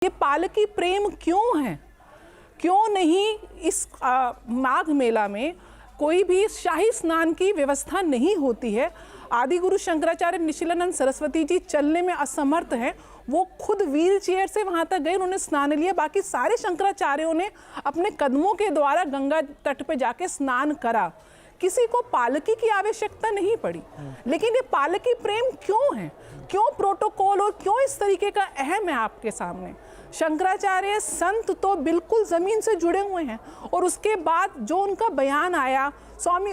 ये पालकी प्रेम क्यों है? क्यों नहीं इस माघ मेला में कोई भी शाही स्नान की व्यवस्था नहीं होती है? आदि गुरु शंकराचार्य निशिलानंद सरस्वती जी चलने में असमर्थ हैं, वो खुद व्हील चेयर से वहां तक गए, उन्होंने स्नान लिया। बाकी सारे शंकराचार्यों ने अपने कदमों के द्वारा गंगा तट पे जाके स्नान करा, किसी को पालकी की आवश्यकता नहीं पड़ी। लेकिन ये पालकी प्रेम क्यों है, क्यों प्रोटोकॉल और क्यों इस तरीके का अहम है आपके सामने? शंकराचार्य संत तो बिल्कुल जमीन से जुड़े हुए हैं। और उसके बाद जो उनका बयान आया स्वामी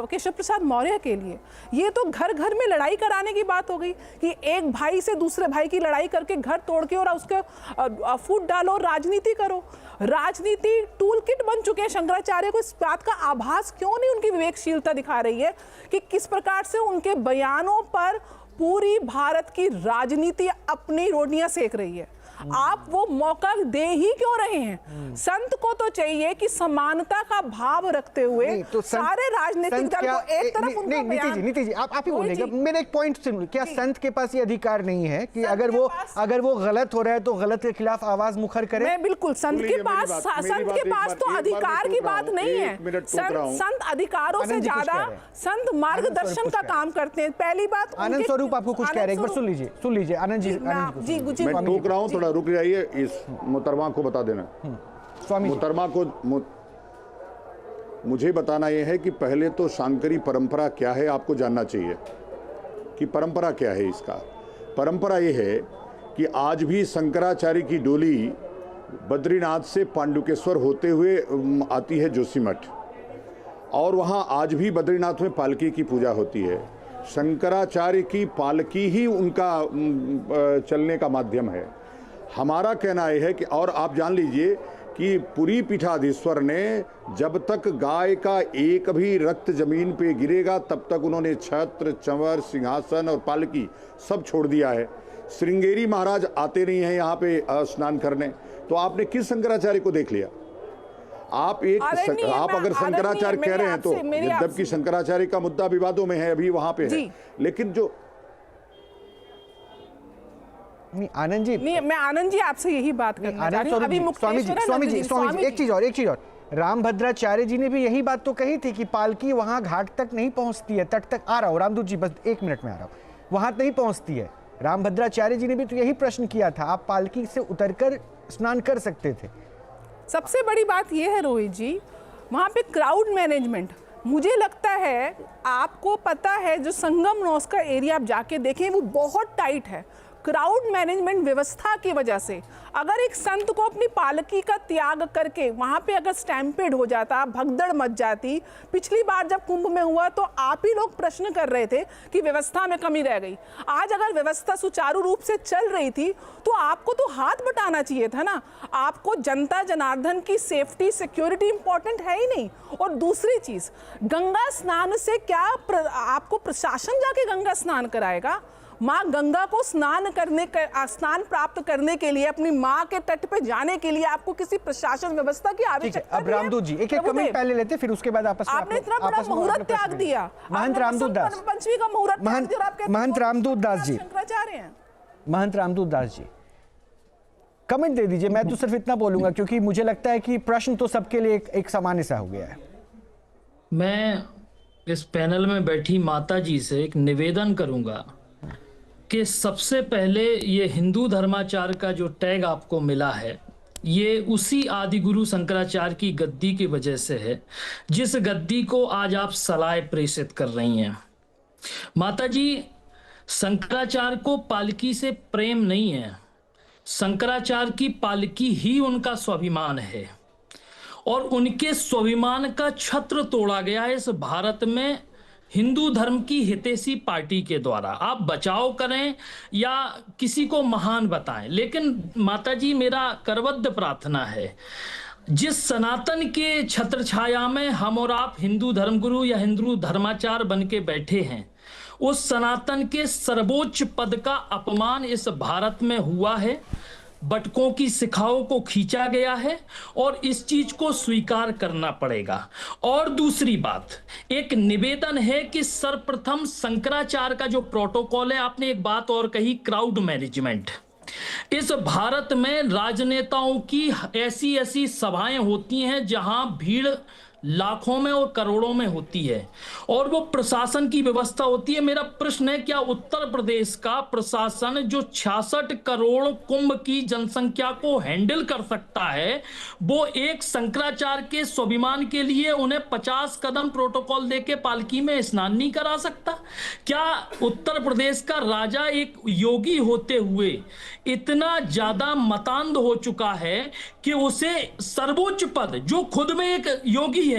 केशव प्रसाद मौर्य के लिए, ये तो घर घर में लड़ाई कराने की बात हो गई कि एक भाई से दूसरे भाई की लड़ाई करके घर तोड़ के और उसके फूट डालो, राजनीति करो। राजनीति टूल किट बन चुके हैं। शंकराचार्य को इस बात का आभास क्यों नहीं उनकी विवेकशीलता दिखा रही है कि किस प्रकार से उनके बयानों पर पूरी भारत की राजनीति अपनी रोटियां सेक रही है? आप वो मौका दे ही क्यों रहे हैं? संत को तो चाहिए कि समानता का भाव रखते हुए तो सारे राजनीतिक दल को एक तरफ उनका बयान। नीति जी आप ही बोलेंगे। मेरा एक पॉइंट सुनिए, क्या संत के पास ये अधिकार नहीं है कि अगर वो गलत हो रहा है तो गलत के खिलाफ आवाज मुखर करे? मैं बिल्कुल संत के पास तो अधिकार की बात नहीं है। संत अधिकारों से ज्यादा संत मार्गदर्शन का काम करते हैं। पहली बात, आनंद स्वरूप आपको कुछ कह रहे हैं, एक बार सुन लीजिए आनंद जी। मैं टोक रहा हूं, थोड़ा रुक जाइए। इस मोहतरमा को बता देना, मोहतरमा को मुझे बताना यह है कि पहले तो शांकरी परंपरा क्या है आपको जानना चाहिए कि परंपरा क्या है। इसका परंपरा यह है कि आज भी शंकराचार्य की डोली बद्रीनाथ से पांडुकेश्वर होते हुए आती है जोशीमठ, और वहां आज भी बद्रीनाथ में पालकी की पूजा होती है। शंकराचार्य की पालकी ही उनका चलने का माध्यम है। हमारा कहना यह है कि, और आप जान लीजिए कि पुरी पीठाधीश्वर ने जब तक गाय का एक भी रक्त जमीन पे गिरेगा तब तक उन्होंने छत्र, चंवर, सिंहासन और पालकी सब छोड़ दिया है। श्रृंगेरी महाराज आते नहीं हैं यहाँ पे स्नान करने, तो आपने किस शंकराचार्य को देख लिया? आप अगर शंकराचार्य कह रहे हैं तो, जबकि शंकराचार्य का मुद्दा विवादों में है, अभी वहां पे है, लेकिन जो आनंद जी, नहीं, मैं आनंद जी आपसे यही बात करना चाह रही हूं। अभी स्वामी जी एक चीज और रामभद्राचार्य जी ने भी यही बात तो कही थी कि पालकी वहां घाट तक नहीं पहुंचती है, तट तक। आ रहा हूं रामदूत जी, बस 1 मिनट में आ रहा हूं। वहां नहीं पहुंचती है। रामभद्राचार्य जी ने भी तो यही प्रश्न किया था, आप पालकी से उतरकर स्नान कर सकते थे। सबसे बड़ी बात यह है रोहित जी, वहां पे क्राउड मैनेजमेंट, मुझे लगता है आपको पता है जो संगम नौस का एरिया आप जाके देखें वो बहुत टाइट है। क्राउड मैनेजमेंट व्यवस्था की वजह से अगर एक संत को अपनी पालकी का त्याग करके वहां पे अगर स्टैम्पेड हो जाता, भगदड़ मच जाती, पिछली बार जब कुंभ में हुआ तो आप ही लोग प्रश्न कर रहे थे कि व्यवस्था में कमी रह गई। आज अगर व्यवस्था सुचारू रूप से चल रही थी तो आपको तो हाथ बटाना चाहिए था ना। आपको जनता जनार्दन की सेफ्टी, सिक्योरिटी इंपॉर्टेंट है ही नहीं। और दूसरी चीज, गंगा स्नान से क्या आपको प्रशासन जाके गंगा स्नान कराएगा? माँ गंगा को स्नान प्राप्त करने के लिए, अपनी माँ के तट पे जाने के लिए आपको किसी प्रशासन व्यवस्था की आवश्यकता अब रामदूत जी एक कमेंट पहले लेते, फिर उसके बाद आपने इतना बड़ा मुहूर्त त्याग दिया। महंत रामदूत दास, पंचमी का मुहूर्त, महंत रामदूत दास जी, शंकराचार्य हैं। महंत रामदूत दास जी कमेंट दे दीजिए। मैं तो सिर्फ इतना बोलूंगा क्योंकि मुझे लगता है कि प्रश्न तो सबके लिए एक सामान्य सा हो गया है। मैं इस पैनल में बैठी माता जी से एक निवेदन करूंगा कि सबसे पहले ये हिंदू धर्माचार का जो टैग आपको मिला है, ये उसी आदि गुरु शंकराचार्य की गद्दी की वजह से है, जिस गद्दी को आज आप सलाह प्रेषित कर रही हैं। माता जी, शंकराचार्य को पालकी से प्रेम नहीं है, शंकराचार्य की पालकी ही उनका स्वाभिमान है, और उनके स्वाभिमान का छत्र तोड़ा गया है इस भारत में हिंदू धर्म की हितैषी पार्टी के द्वारा। आप बचाव करें या किसी को महान बताएं, लेकिन माताजी मेरा करबद्ध प्रार्थना है, जिस सनातन के छत्र छाया में हम और आप हिंदू धर्मगुरु या हिंदू धर्माचार बन के बैठे हैं, उस सनातन के सर्वोच्च पद का अपमान इस भारत में हुआ है। बटकों की शिखाओं को खींचा गया है और इस चीज को स्वीकार करना पड़ेगा। और दूसरी बात, एक निवेदन है कि सर्वप्रथम शंकराचार्य का जो प्रोटोकॉल है, आपने एक बात और कही, क्राउड मैनेजमेंट। इस भारत में राजनेताओं की ऐसी ऐसी सभाएं होती हैं जहां भीड़ लाखों में और करोड़ों में होती है और वो प्रशासन की व्यवस्था होती है। मेरा प्रश्न है, क्या उत्तर प्रदेश का प्रशासन जो 66 करोड़ कुंभ की जनसंख्या को हैंडल कर सकता है, वो एक शंकराचार्य के स्वाभिमान के लिए उन्हें 50 कदम प्रोटोकॉल देके पालकी में स्नान नहीं करा सकता? क्या उत्तर प्रदेश का राजा एक योगी होते हुए इतना ज्यादा मतांध हो चुका है कि उसे सर्वोच्च पद, जो खुद में एक योगी है,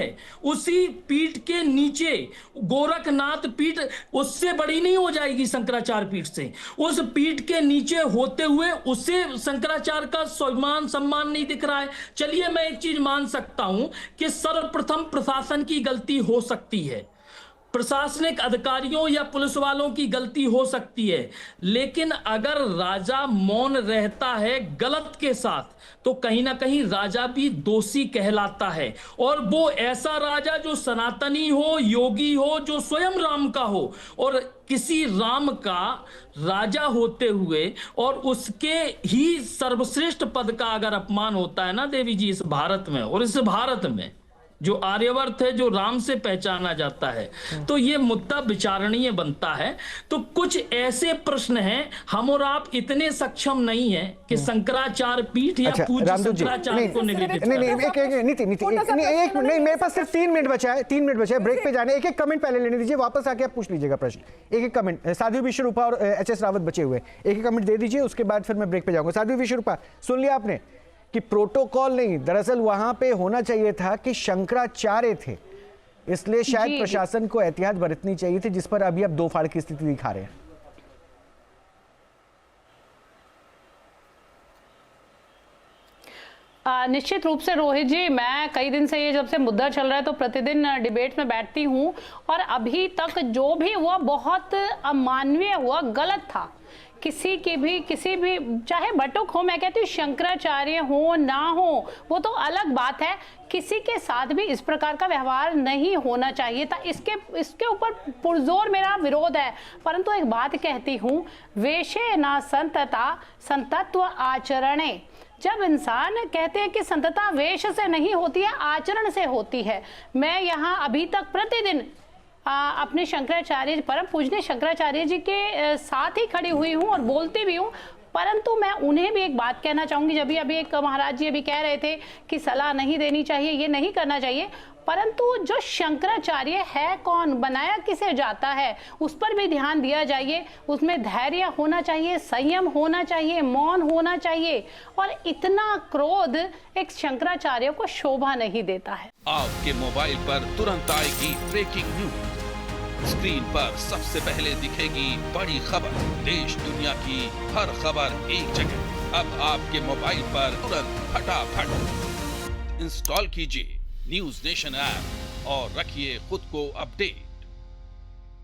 उसी पीठ के नीचे गोरखनाथ पीठ उससे बड़ी नहीं हो जाएगी शंकराचार्य पीठ से, उस पीठ के नीचे होते हुए उसे शंकराचार्य का स्वाभिमान सम्मान नहीं दिख रहा है? चलिए मैं एक चीज मान सकता हूं कि सर्वप्रथम प्रशासन की गलती हो सकती है, प्रशासनिक अधिकारियों या पुलिस वालों की गलती हो सकती है, लेकिन अगर राजा मौन रहता है गलत के साथ तो कहीं ना कहीं राजा भी दोषी कहलाता है। और वो ऐसा राजा जो सनातनी हो, योगी हो, जो स्वयं राम का हो, और किसी राम का राजा होते हुए और उसके ही सर्वश्रेष्ठ पद का अगर अपमान होता है ना देवी जी इस भारत में, और इस भारत में जो आर्यवर्त है, जो राम से पहचाना जाता है, तो ये मुद्दा विचारणीय बनता है। तो कुछ ऐसे प्रश्न हैं, हम और आप इतने सक्षम नहीं हैं कि शंकराचार्य पीठ या पूज्य शंकराचार्य को नेगलेक्ट नहीं, मेरे पास सिर्फ 3 मिनट बचा है, 3 मिनट बचा है, ब्रेक पे जाने। एक एक कमेंट पहले लेने दीजिए, वापस आके आप पूछ लीजिएगा प्रश्न। एक एक कमेंट, साध्वी विश्वरूपा और एचएस रावत बचे हुए, एक एक कमेंट दे दीजिए, उसके बाद फिर मैं ब्रेक पे जाऊंगा। साध्वी विश्वरूपा, सुन लिया आपने कि प्रोटोकॉल नहीं, दरअसल वहां पे होना चाहिए था कि शंकराचार्य थे, इसलिए शायद प्रशासन को एहतियात बरतनी चाहिए थी, जिस पर अभी आप दो फाड़ की स्थिति दिखा रहे हैं। निश्चित रूप से रोहित जी, मैं कई दिन से ये जब से मुद्दा चल रहा है तो प्रतिदिन डिबेट में बैठती हूँ, और अभी तक जो भी हुआ बहुत अमानवीय हुआ, गलत था। किसी भी चाहे बटुक हो, मैं कहती हूँ शंकराचार्य हो ना हो वो तो अलग बात है, किसी के साथ भी इस प्रकार का व्यवहार नहीं होना चाहिए था। इसके ऊपर पुरजोर मेरा विरोध है। परंतु एक बात कहती हूँ, वेशे ना संतता संतत्व आचरणे। जब इंसान कहते हैं कि संतता वेश से नहीं होती है, आचरण से होती है। मैं यहाँ अभी तक प्रतिदिन अपने शंकराचार्य, परम पूजनीय शंकराचार्य जी के साथ ही खड़ी हुई हूँ और बोलती भी हूँ। परंतु मैं उन्हें भी एक बात कहना चाहूंगी, जब भी अभी एक महाराज जी अभी कह रहे थे कि सलाह नहीं देनी चाहिए, ये नहीं करना चाहिए, परंतु जो शंकराचार्य है कौन, बनाया किसे जाता है, उस पर भी ध्यान दिया जाइए। उसमें धैर्य होना चाहिए, संयम होना चाहिए, मौन होना चाहिए, और इतना क्रोध एक शंकराचार्य को शोभा नहीं देता है। आपके मोबाइल पर तुरंत आएगी ब्रेकिंग न्यूज, स्क्रीन पर सबसे पहले दिखेगी बड़ी खबर, देश दुनिया की हर खबर एक जगह। अब आपके मोबाइल पर तुरंत फटाफट इंस्टॉल कीजिए न्यूज नेशन ऐप और रखिए खुद को अपडेट।